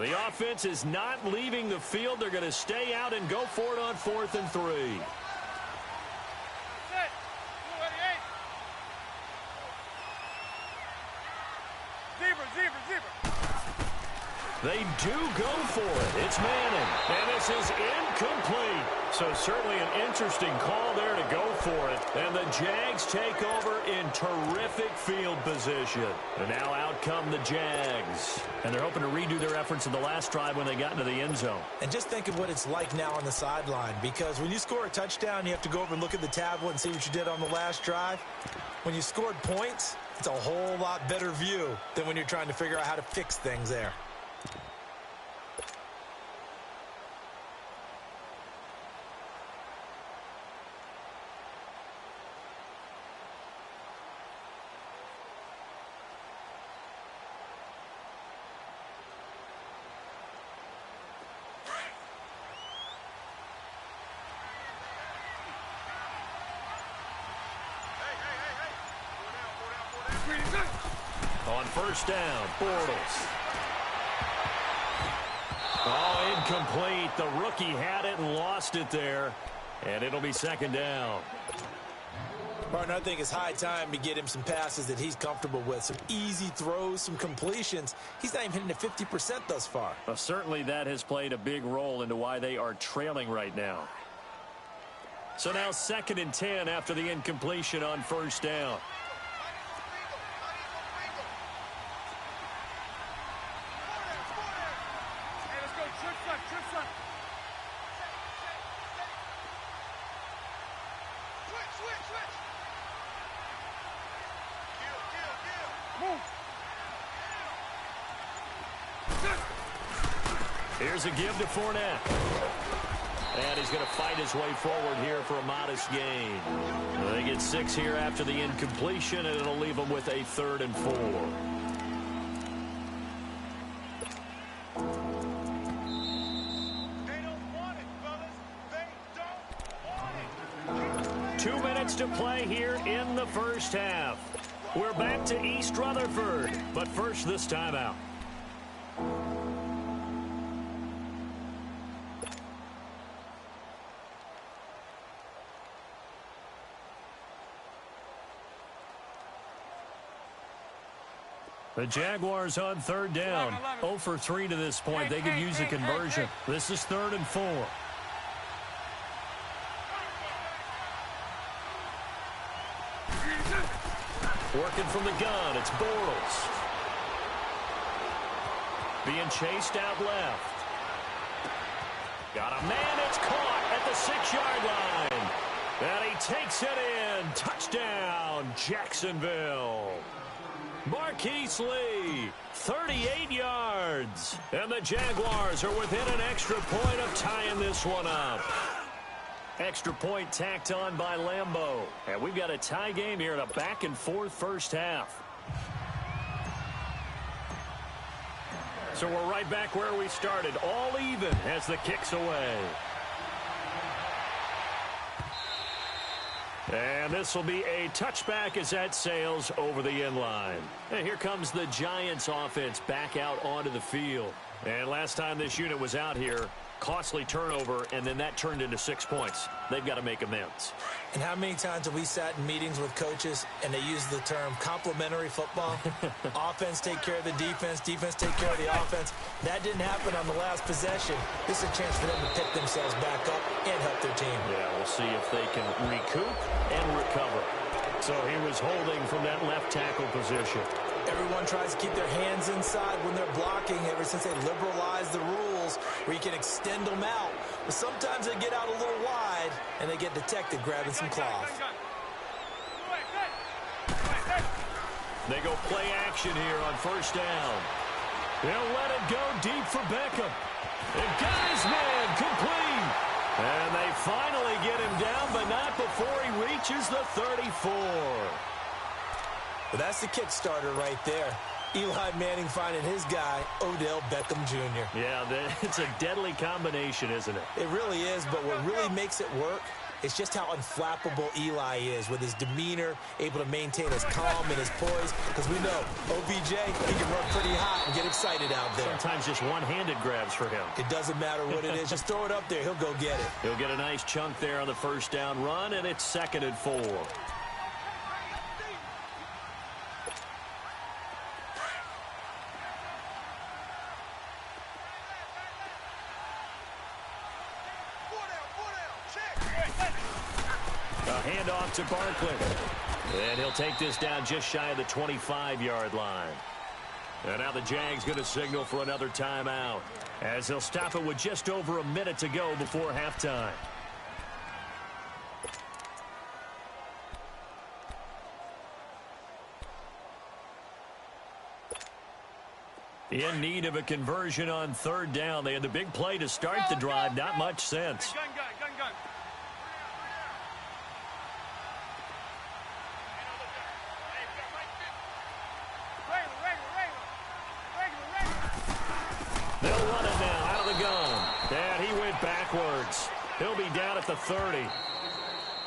The offense is not leaving the field. They're going to stay out and go for it on 4th and 3. They do go for it. It's Manning. And this is incomplete. So certainly an interesting call there to go for it. And the Jags take over in terrific field position. And now out come the Jags. And they're hoping to redo their efforts in the last drive when they got into the end zone. And just think of what it's like now on the sideline. Because when you score a touchdown, you have to go over and look at the tablet and see what you did on the last drive. When you scored points, it's a whole lot better view than when you're trying to figure out how to fix things there. On first down, Bortles. Oh, incomplete. The rookie had it and lost it there. And it'll be second down. Partner, I think it's high time to get him some passes that he's comfortable with. Some easy throws, some completions. He's not even hitting at 50% thus far. Well, certainly that has played a big role into why they are trailing right now. So now 2nd and 10 after the incompletion on first down. Here's a give to Fournette. And he's going to fight his way forward here for a modest gain. They get 6 here after the incompletion, and it'll leave them with a 3rd and 4. They don't want it, fellas. They don't want it. 2 minutes to play here in the first half. We're back to East Rutherford, but first this timeout. The Jaguars on 3rd down. 0 for 3 to this point. They could use a conversion. This is 3rd and 4. Working from the gun, it's Bortles. Being chased out left. Got a man, it's caught at the 6-yard line. And he takes it in. Touchdown, Jacksonville. Marquise Lee, 38 yards. And the Jaguars are within an extra point of tying this one up. Extra point tacked on by Lambeau. And we've got a tie game here in a back-and-forth first half. So we're right back where we started. All even as the kick's away. And this will be a touchback as that sails over the end line. And here comes the Giants offense back out onto the field. And last time this unit was out here, costly turnover, and then that turned into 6 points. They've got to make amends. And how many times have we sat in meetings with coaches and they use the term complementary football? Offense take care of the defense, defense take care of the offense. That didn't happen on the last possession. This is a chance for them to pick themselves back up and help their team. Yeah, we'll see if they can recoup and recover. So he was holding from that left tackle position. Everyone tries to keep their hands inside when they're blocking ever since they liberalized the rules where you can extend them out. But sometimes they get out a little wide and they get detected grabbing some cloth. They go play action here on first down. They'll let it go deep for Beckham. And got his man complete. And they finally get him down, but not before he reaches the 34. Well, that's the kickstarter right there. Eli Manning finding his guy, Odell Beckham Jr. Yeah, it's a deadly combination, isn't it? It really is, but what really makes it work It's just how unflappable Eli is with his demeanor, able to maintain his calm and his poise. Because we know OBJ, he can run pretty hot and get excited out there. Sometimes just one-handed grabs for him. It doesn't matter what it is. Just throw it up there. He'll go get it. He'll get a nice chunk there on the first down run, and it's 2nd and 4. A handoff to Barkley. And he'll take this down just shy of the 25-yard line. And now the Jags going to signal for another timeout, as they'll stop it with just over a minute to go before halftime. In need of a conversion on 3rd down. They had the big play to start the drive. Not much sense. Gun. They'll run it now out of the gun. And he went backwards. He'll be down at the 30.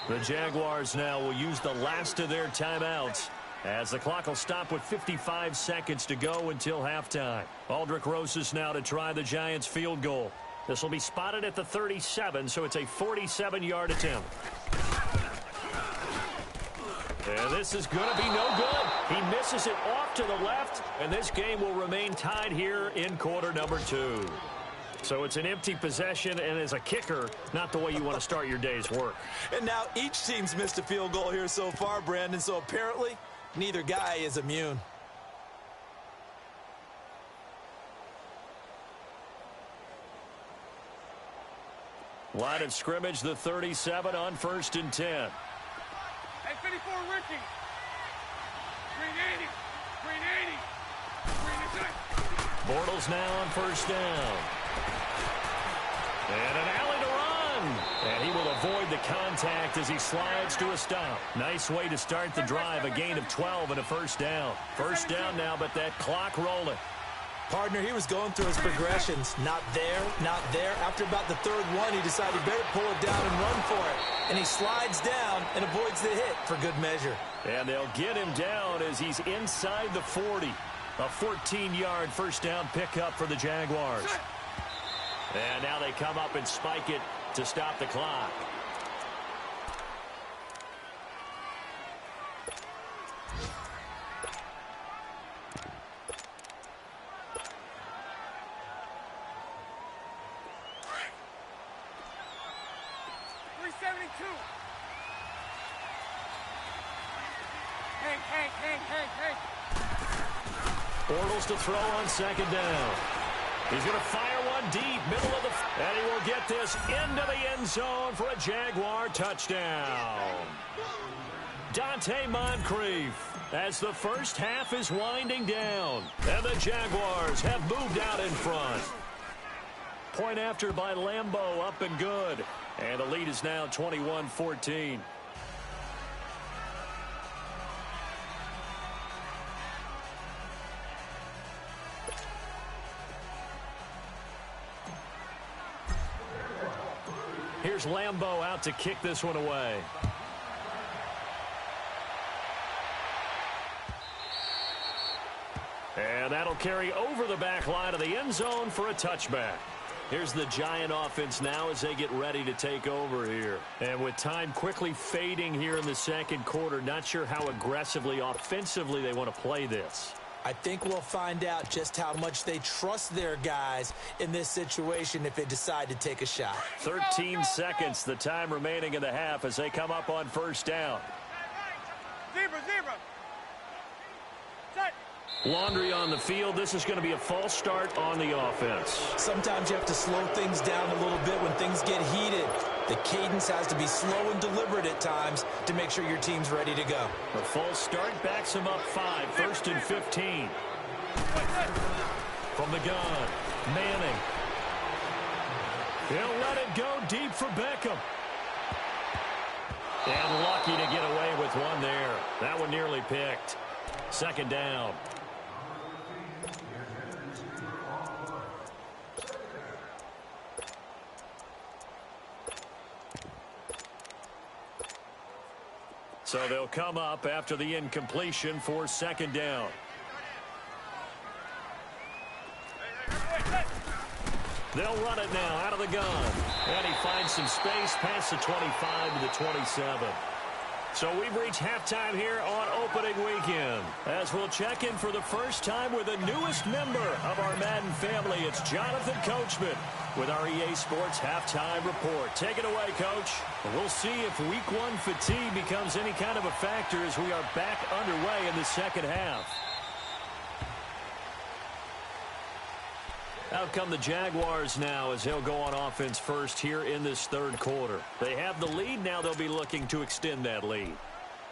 The Jaguars now will use the last of their timeouts, as the clock will stop with 55 seconds to go until halftime. Aldrick Rosas now to try the Giants field goal. This will be spotted at the 37, so it's a 47-yard attempt. And this is going to be no good. He misses it off to the left, and this game will remain tied here in quarter number 2. So it's an empty possession, and as a kicker, not the way you want to start your day's work. And now each team's missed a field goal here so far, Brandon, so apparently neither guy is immune. Line of scrimmage, the 37 on 1st and 10. Hey, 54, Ricky. Green 80. Bortles now on 1st down. And an alley to run. And he will avoid the contact as he slides to a stop. Nice way to start the drive. A gain of 12 and a 1st down. 1st down now, but that clock rolling. Partner, he was going through his progressions. Not there, not there. After about the 3rd one, he decided he better pull it down and run for it. And he slides down and avoids the hit for good measure. And they'll get him down as he's inside the 40. A 14-yard 1st down pickup for the Jaguars. And now they come up and spike it to stop the clock. Bortles to throw on 2nd down. He's going to fire one deep, middle of the... And he will get this into the end zone for a Jaguar touchdown. Dante Moncrief, as the first half is winding down. And the Jaguars have moved out in front. Point after by Lambeau, up and good. And the lead is now 21-14. Here's Lambeau out to kick this one away. And that'll carry over the back line of the end zone for a touchback. Here's the Giant offense now as they get ready to take over here. And with time quickly fading here in the 2nd quarter, not sure how aggressively, offensively they want to play this. I think we'll find out just how much they trust their guys in this situation if they decide to take a shot. 13 seconds, the time remaining in the half as they come up on 1st down. Zebra. Set. Laundry on the field. This is going to be a false start on the offense. Sometimes you have to slow things down a little bit when things get heated. The cadence has to be slow and deliberate at times to make sure your team's ready to go. The false start backs him up 5, 1st and 15. From the gun, Manning. He'll let it go deep for Beckham. And lucky to get away with one there. That one nearly picked. 2nd down. So they'll come up after the incompletion for second down. They'll run it now out of the gun. And he finds some space past the 25 to the 27. So we've reached halftime here on opening weekend. As we'll check in for the first time with the newest member of our Madden family, it's Jonathan Coachman with our EA Sports Halftime Report. Take it away, Coach. We'll see if Week 1 fatigue becomes any kind of a factor as we are back underway in the second half. Out come the Jaguars now as they'll go on offense first here in this third quarter. They have the lead. Now they'll be looking to extend that lead.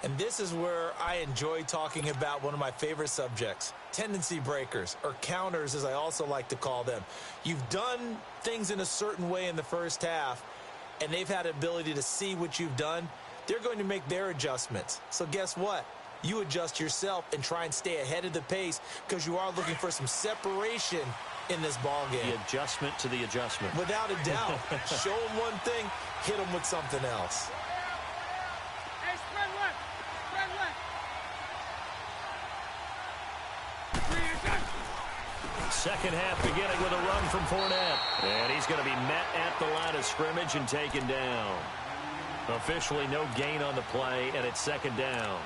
And this is where I enjoy talking about one of my favorite subjects, tendency breakers, or counters as I also like to call them. You've done things in a certain way in the first half, and they've had the ability to see what you've done. They're going to make their adjustments. So guess what? You adjust yourself and try and stay ahead of the pace because you are looking for some separation in this ball game. The adjustment to the adjustment. Without a doubt. Show them one thing, hit them with something else. Hey, spread left. Spread left. Second half beginning with a run from Fournette. And he's going to be met at the line of scrimmage and taken down. Officially no gain on the play, and it's second down.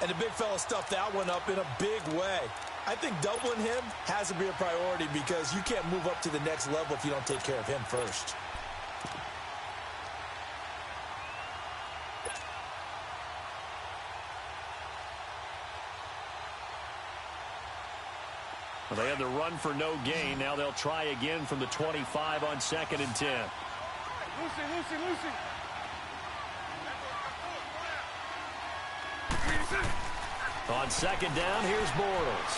And the big fella stuffed that one up in a big way. I think doubling him has to be a priority because you can't move up to the next level if you don't take care of him first. Well, they had the run for no gain. Now they'll try again from the 25 on 2nd and 10. Lucy. On second down, here's Bortles.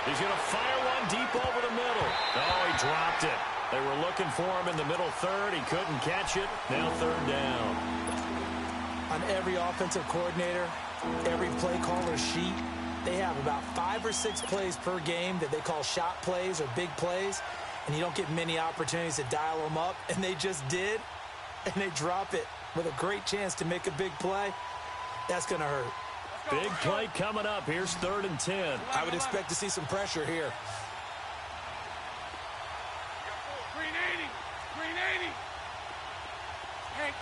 He's going to fire one deep over the middle. Oh, he dropped it. They were looking for him in the middle third. He couldn't catch it. Now third down. On every offensive coordinator, every play caller sheet, they have about 5 or 6 plays per game that they call shot plays or big plays, and you don't get many opportunities to dial them up, and they just did, and they drop it with a great chance to make a big play. That's going to hurt. Big play coming up. Here's 3rd and 10. I would expect to see some pressure here. Green 80. Hank.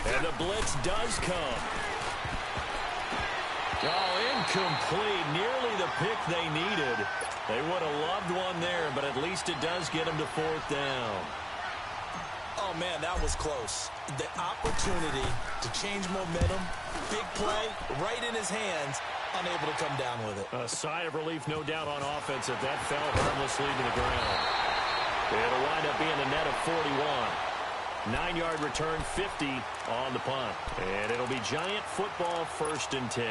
And the blitz does come. Oh, incomplete. Nearly the pick they needed. They would have loved one there, but at least it does get them to 4th down. Oh, man, that was close. The opportunity to change momentum, big play, right in his hands, unable to come down with it. A sigh of relief, no doubt, on offense if that fell harmlessly to the ground. It'll wind up being a net of 41. 9-yard return, 50 on the punt. And it'll be Giant football, 1st and 10.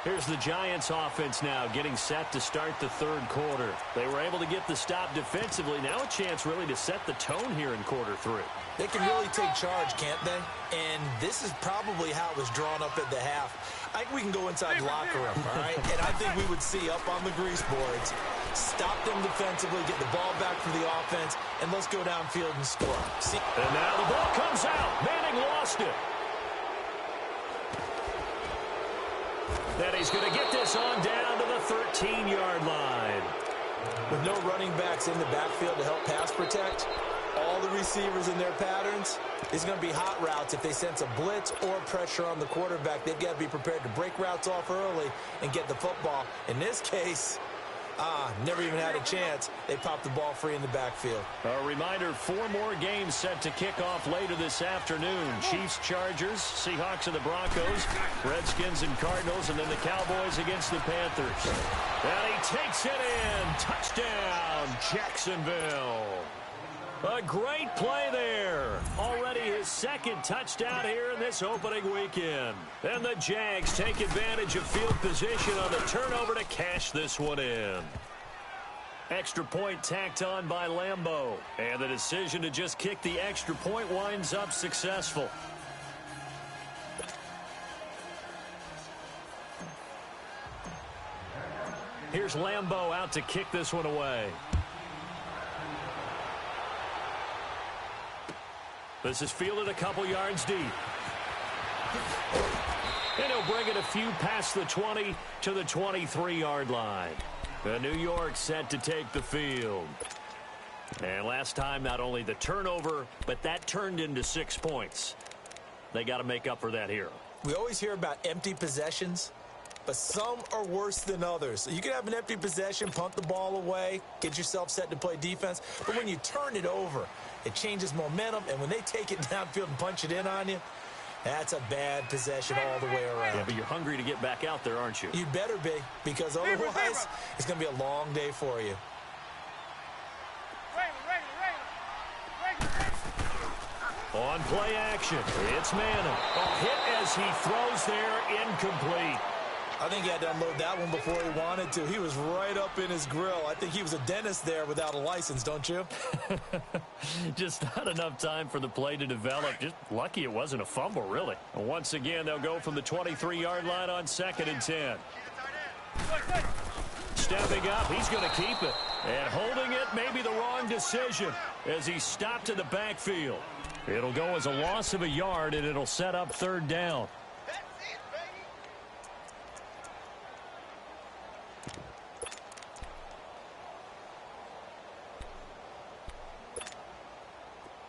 Here's the Giants offense now getting set to start the third quarter. They were able to get the stop defensively. Now a chance really to set the tone here in quarter 3. They can really take charge, can't they? And this is probably how it was drawn up at the half. I think we can go inside the locker room, all right? And I think we would see up on the grease boards, stop them defensively, get the ball back for the offense, and let's go downfield and score. See? And now the ball comes out. Manning lost it. Then he's going to get this on down to the 13-yard line. With no running backs in the backfield to help pass protect, all the receivers in their patterns, it's going to be hot routes. If they sense a blitz or pressure on the quarterback, they've got to be prepared to break routes off early and get the football. In this case, never even had a chance. They popped the ball free in the backfield. A reminder, 4 more games set to kick off later this afternoon. Chiefs, Chargers, Seahawks and the Broncos, Redskins and Cardinals, and then the Cowboys against the Panthers. And he takes it in. Touchdown, Jacksonville. A great play there. Already his 2nd touchdown here in this opening weekend. And the Jags take advantage of field position on the turnover to cash this one in. Extra point tacked on by Lambeau. And the decision to just kick the extra point winds up successful. Here's Lambeau out to kick this one away. This is fielded a couple yards deep. And he'll bring it a few past the 20 to the 23-yard line. The New York set to take the field. And last time, not only the turnover, but that turned into 6 points. They got to make up for that here. We always hear about empty possessions, but some are worse than others. You can have an empty possession, punt the ball away, get yourself set to play defense, but when you turn it over, it changes momentum, and when they take it downfield and punch it in on you, that's a bad possession all the way around. Yeah, but you're hungry to get back out there, aren't you? You better be, because otherwise it's going to be a long day for you. On play action, it's Manning. A hit as he throws there, incomplete. I think he had to unload that one before he wanted to. He was right up in his grill. I think he was a dentist there without a license, don't you? Just not enough time for the play to develop. Just lucky it wasn't a fumble, really. And once again, they'll go from the 23-yard line on 2nd and 10. Stepping up, he's going to keep it. And holding it may be the wrong decision as he stopped in the backfield. It'll go as a loss of a yard, and it'll set up 3rd down.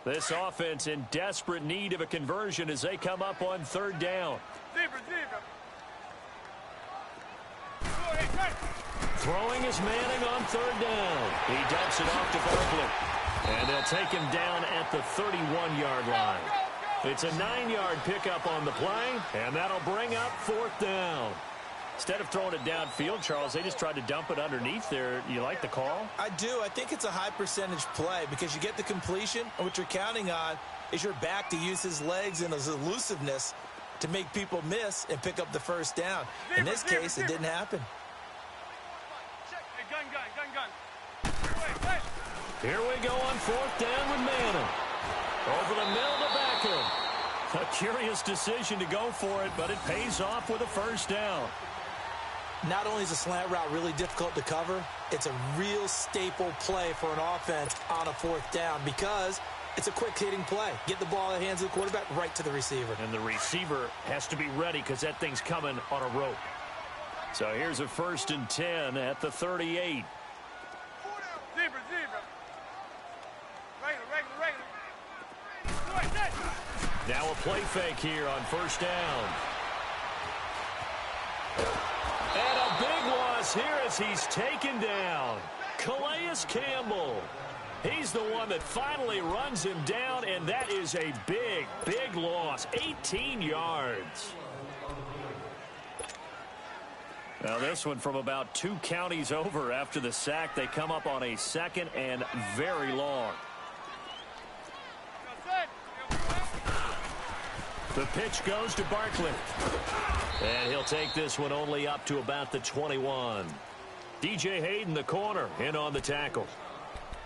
This offense in desperate need of a conversion as they come up on 3rd down. Throwing is Manning on 3rd down. He dumps it off to Barkley. And they'll take him down at the 31-yard line. It's a 9-yard pickup on the play, and that'll bring up 4th down. Instead of throwing it downfield, Charles, they just tried to dump it underneath there. You like the call? I do. I think it's a high percentage play because you get the completion, and what you're counting on is your back to use his legs and his elusiveness to make people miss and pick up the 1st down. In this case, it didn't happen. Here we go on 4th down with Manning. Over the middle to Beckham. A curious decision to go for it, but it pays off with a 1st down. Not only is a slant route really difficult to cover, it's a real staple play for an offense on a 4th down because it's a quick-hitting play. Get the ball in the hands of the quarterback right to the receiver. And the receiver has to be ready because that thing's coming on a rope. So here's a 1st and 10 at the 38. Now a play fake here on 1st down. And a big loss here as he's taken down. Calais Campbell. He's the one that finally runs him down, and that is a big, big loss. 18 yards. Now this one from about 2 counties over after the sack. They come up on a 2nd and very long. The pitch goes to Barkley. And he'll take this one only up to about the 21. DJ Hayden, the corner, in on the tackle.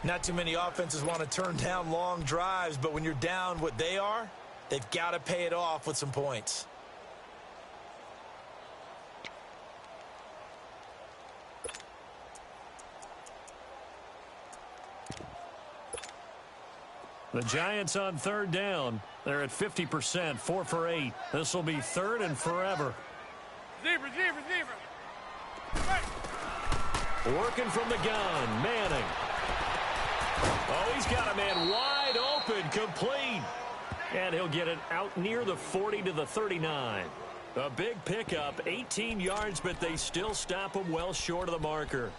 Not too many offenses want to turn down long drives, but when you're down what they are, they've got to pay it off with some points. The Giants on 3rd down. They're at 50%, 4 for 8. This will be 3rd and forever. Zebra. Working from the gun, Manning. Oh, he's got a man wide open, complete. And he'll get it out near the 40 to the 39. A big pickup, 18 yards, but they still stop him well short of the marker.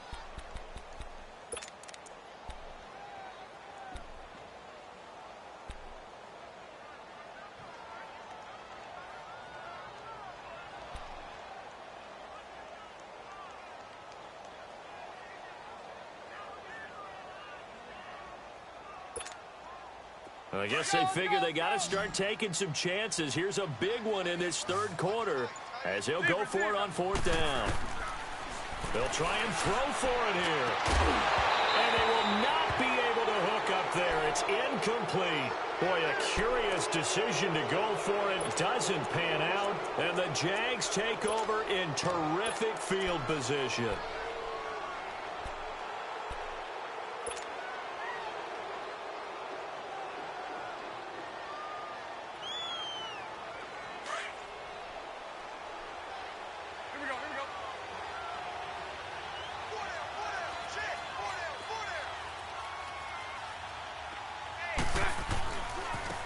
I guess they figure they got to start taking some chances. Here's a big one in this 3rd quarter as he'll go for it on 4th down. They'll try and throw for it here. And they will not be able to hook up there. It's incomplete. Boy, a curious decision to go for it. Doesn't pan out. And the Jags take over in terrific field position.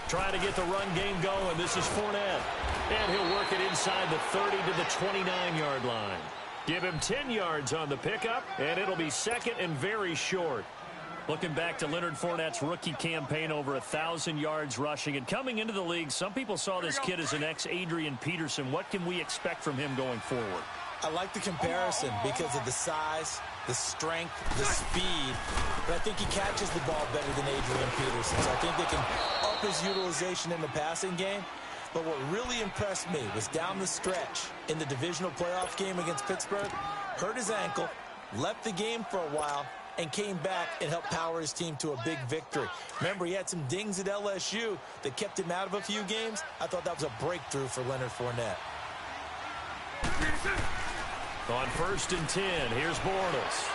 Trying to get the run game going. This is Fournette. And he'll work it inside the 30 to the 29-yard line. Give him 10 yards on the pickup, and it'll be second and very short. Looking back to Leonard Fournette's rookie campaign, over 1,000 yards rushing. And coming into the league, some people saw this kid as an ex-Adrian Peterson. What can we expect from him going forward? I like the comparison because of the size, the strength, the speed. But I think he catches the ball better than Adrian Peterson. So I think they can up his utilization in the passing game. But what really impressed me was down the stretch in the divisional playoff game against Pittsburgh, hurt his ankle, left the game for a while, and came back and helped power his team to a big victory. Remember, he had some dings at LSU that kept him out of a few games. I thought that was a breakthrough for Leonard Fournette. On 1st and 10, here's Bortles.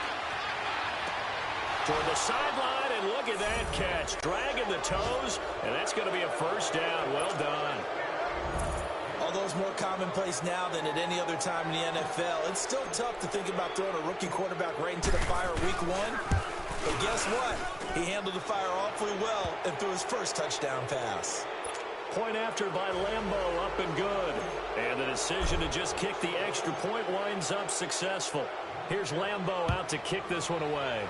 Toward the sideline, and look at that catch. Dragging the toes, and that's going to be a first down. Well done. Although it's more commonplace now than at any other time in the NFL, it's still tough to think about throwing a rookie quarterback right into the fire week 1. But guess what? He handled the fire awfully well and threw his first touchdown pass. Point after by Lambeau, up and good. And the decision to just kick the extra point winds up successful. Here's Lambeau out to kick this one away.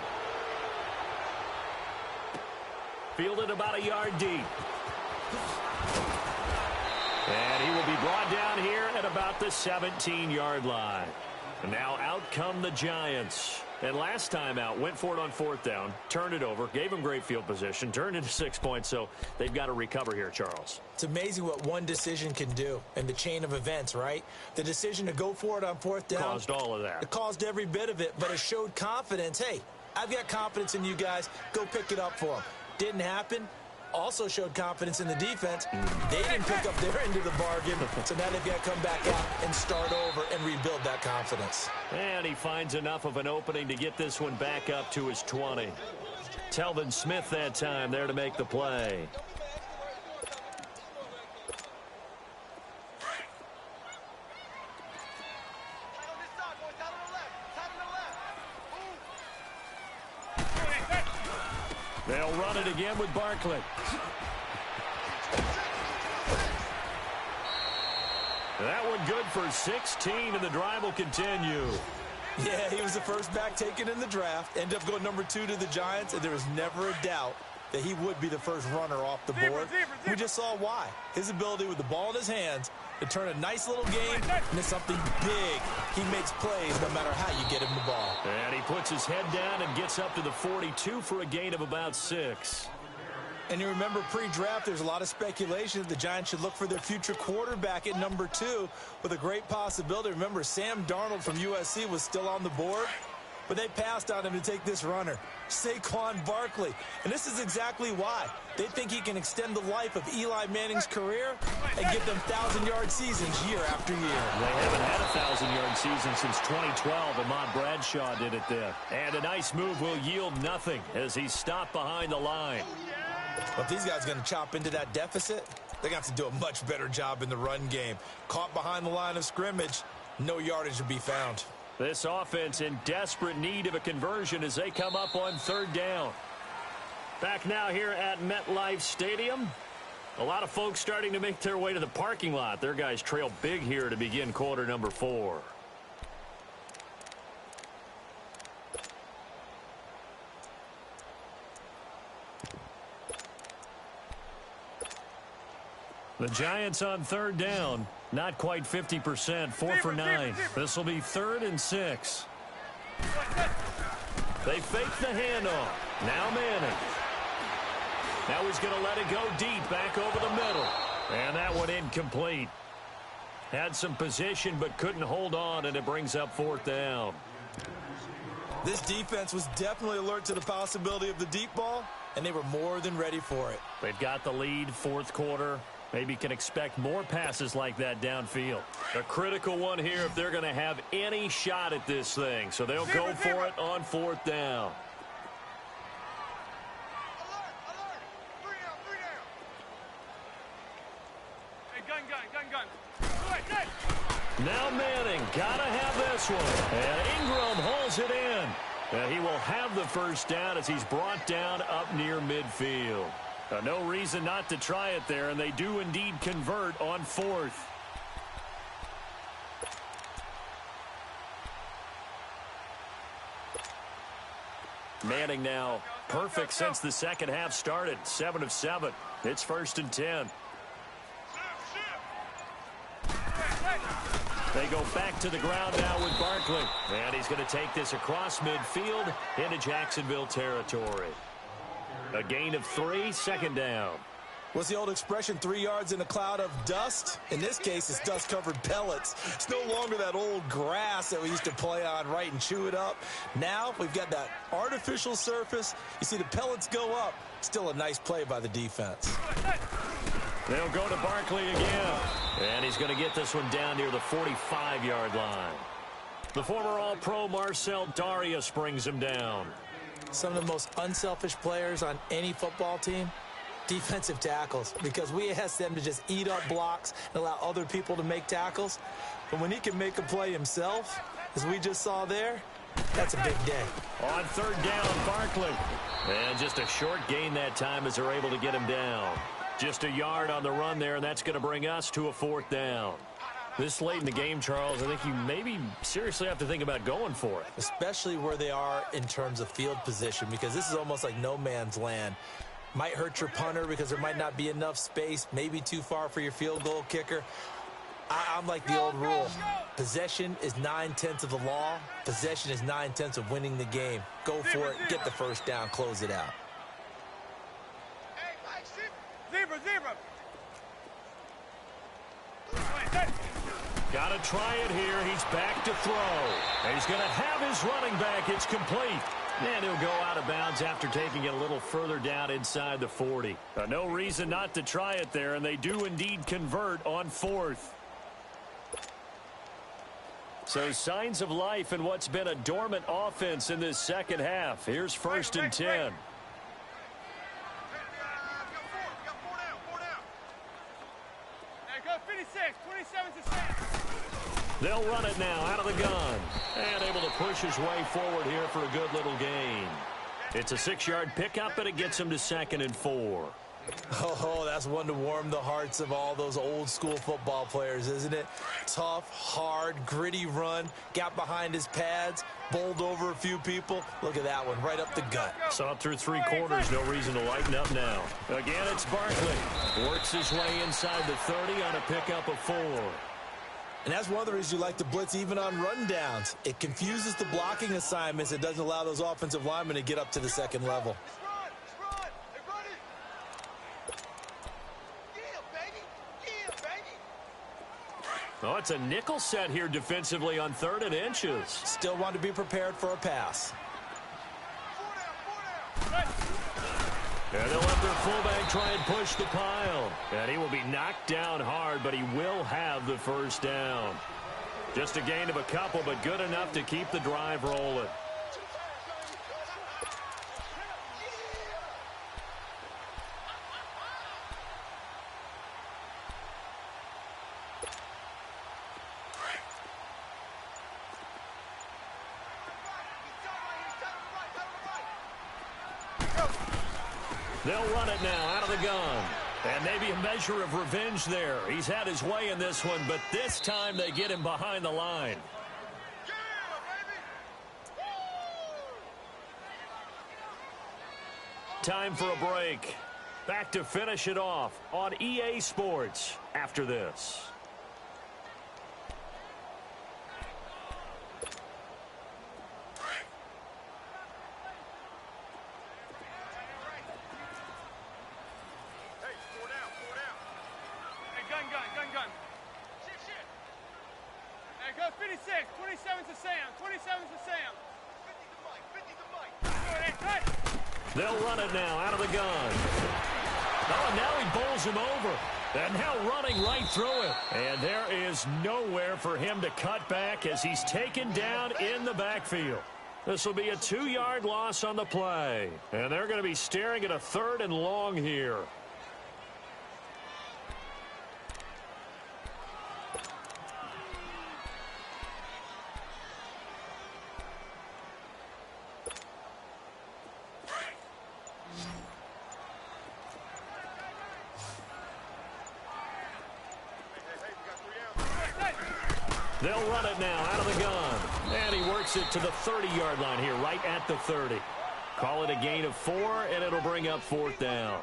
Fielded about a yard deep. And he will be brought down here at about the 17-yard line. And now out come the Giants. And last time out, went for it on 4th down, turned it over, gave them great field position, turned into 6 points, so they've got to recover here, Charles. It's amazing what one decision can do in the chain of events, right? The decision to go for it on 4th down. Caused all of that. It caused every bit of it, but it showed confidence. Hey, I've got confidence in you guys. Go pick it up for them. Didn't happen. Also showed confidence in the defense. They didn't pick up their end of the bargain, so now they've got to come back out and start over and rebuild that confidence. And he finds enough of an opening to get this one back up to his 20. Telvin Smith that time there to make the play. They'll run it again with Barkley. That one good for 16, and the drive will continue. Yeah, he was the first back taken in the draft. Ended up going number 2 to the Giants, and there was never a doubt that he would be the first runner off the board. We just saw why. His ability with the ball in his hands to turn a nice little game into something big. He makes plays no matter how you get him the ball. And he puts his head down and gets up to the 42 for a gain of about 6. And you remember pre-draft, there's a lot of speculation that the Giants should look for their future quarterback at number 2 with a great possibility. Remember, Sam Darnold from USC was still on the board, but they passed on him to take this runner, Saquon Barkley. And this is exactly why. They think he can extend the life of Eli Manning's career and give them 1,000-yard seasons year after year. They haven't had a 1,000-yard season since 2012. Ahmad Bradshaw did it then. And a nice move will yield nothing as he's stopped behind the line. But if these guys are going to chop into that deficit, they're going to have to do a much better job in the run game. Caught behind the line of scrimmage, no yardage to be found. This offense in desperate need of a conversion as they come up on 3rd down. Back now here at MetLife Stadium. A lot of folks starting to make their way to the parking lot. Their guys trail big here to begin quarter number 4. The Giants on 3rd down. Not quite 50%. 4 for 9. This will be 3rd and 6. They fake the handoff. Now Manning. Now he's going to let it go deep back over the middle. And that one incomplete. Had some position but couldn't hold on, and it brings up 4th down. This defense was definitely alert to the possibility of the deep ball, and they were more than ready for it. They've got the lead, 4th quarter. Maybe can expect more passes like that downfield. A critical one here if they're going to have any shot at this thing. So they'll go for it on 4th down. Now Manning, gotta have this one. And Ingram holds it in. And he will have the first down as he's brought down up near midfield. No reason not to try it there, and they do indeed convert on 4th. Manning now perfect since the second half started. 7 of 7. It's 1st and 10. They go back to the ground now with Barkley. And he's going to take this across midfield into Jacksonville territory. A gain of 3, 2nd down. What's the old expression, 3 yards in a cloud of dust? In this case, it's dust-covered pellets. It's no longer that old grass that we used to play on, right, and chew it up. Now we've got that artificial surface. You see the pellets go up. Still a nice play by the defense. They'll go to Barkley again. And he's going to get this one down near the 45-yard line. The former All-Pro Marcel Darius brings him down. Some of the most unselfish players on any football team, defensive tackles, because we ask them to just eat up blocks and allow other people to make tackles. But when he can make a play himself, as we just saw there, that's a big day. On 3rd down, Barkley. And just a short gain that time as they're able to get him down. Just a yard on the run there, and that's going to bring us to a 4th down. This late in the game, Charles, I think you maybe seriously have to think about going for it. Especially where they are in terms of field position, because this is almost like no man's land. Might hurt your punter because there might not be enough space, maybe too far for your field goal kicker. I'm like the old rule. Possession is 9/10 of the law. Possession is 9/10 of winning the game. Go for it, get the 1st down, close it out. Zebra. Got to try it here. He's back to throw. And he's going to have his running back. It's complete. And he'll go out of bounds after taking it a little further down inside the 40. No reason not to try it there, and they do indeed convert on 4th. So signs of life in what's been a dormant offense in this second half. Here's 1st and 10. They'll run it now out of the gun. And able to push his way forward here for a good little gain. It's a 6-yard pickup, and it gets him to 2nd and 4. Oh, that's one to warm the hearts of all those old-school football players, isn't it? Tough, hard, gritty run. Got behind his pads, bowled over a few people. Look at that one, right up the gut. Saw it through 3 quarters. No reason to lighten up now. Again, it's Barkley. Works his way inside the 30 on a pickup of 4. And that's one of the reasons you like to blitz even on rundowns. It confuses the blocking assignments. It doesn't allow those offensive linemen to get up to the 2nd level. Oh, it's a nickel set here defensively on 3rd and inches. Still want to be prepared for a pass. And they'll let their fullback try and push the pile. And he will be knocked down hard, but he will have the 1st down. Just a gain of a couple, but good enough to keep the drive rolling. They'll run it now out of the gun. And maybe a measure of revenge there. He's had his way in this one, but this time they get him behind the line. Time for a break. Back to finish it off on EA Sports after this. Gun. Shit. There goes 56. 27's to Sam. 27's to Sam. 50 to Mike. They'll run it now out of the gun. Oh, and now he bowls him over. And now running right through it. And there is nowhere for him to cut back as he's taken down in the backfield. This will be a 2-yard loss on the play. And they're going to be staring at a 3rd and long here. They'll run it now out of the gun. And he works it to the 30-yard line here, right at the 30. Call it a gain of 4, and it'll bring up 4th down.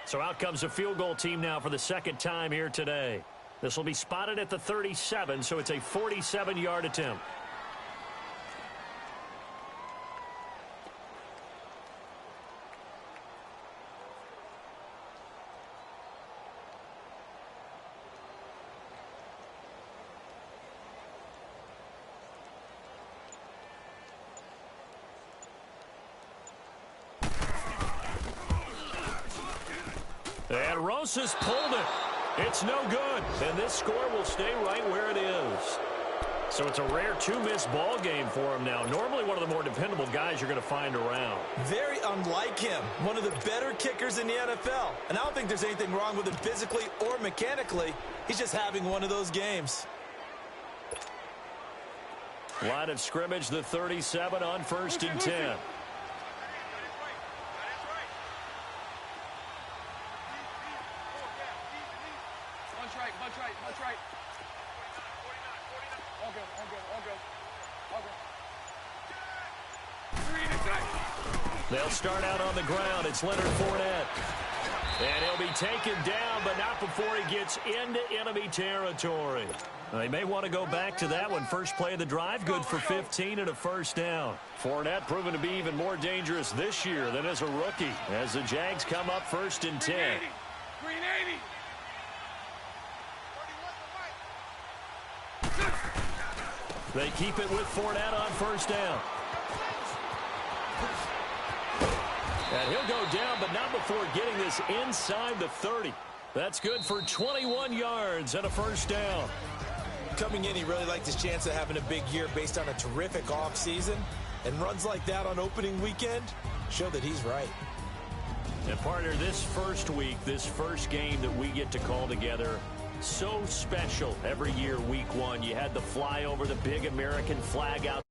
So out comes a field goal team now for the second time here today. This will be spotted at the 37, so it's a 47-yard attempt. And Rosas pulled it. It's no good. And this score will stay right where it is. So it's a rare 2-miss ball game for him now. Normally one of the more dependable guys you're going to find around. Very unlike him. One of the better kickers in the NFL. And I don't think there's anything wrong with him physically or mechanically. He's just having one of those games. Line of scrimmage, the 37 on 1st and 10. Punch right. All good. They'll start out on the ground. It's Leonard Fournette. And he'll be taken down, but not before he gets into enemy territory. They may want to go back to that one. First play of the drive, good for 15 and a 1st down. Fournette proven to be even more dangerous this year than as a rookie, as the Jags come up 1st and 10. Green 80. They keep it with Fournette on 1st down. And he'll go down, but not before getting this inside the 30. That's good for 21 yards and a 1st down. Coming in, he really liked his chance of having a big year based on a terrific offseason. And runs like that on opening weekend show that he's right. And partner, this first week, this first game that we get to call together, so special every year, week 1. You had the flyover, the big American flag out.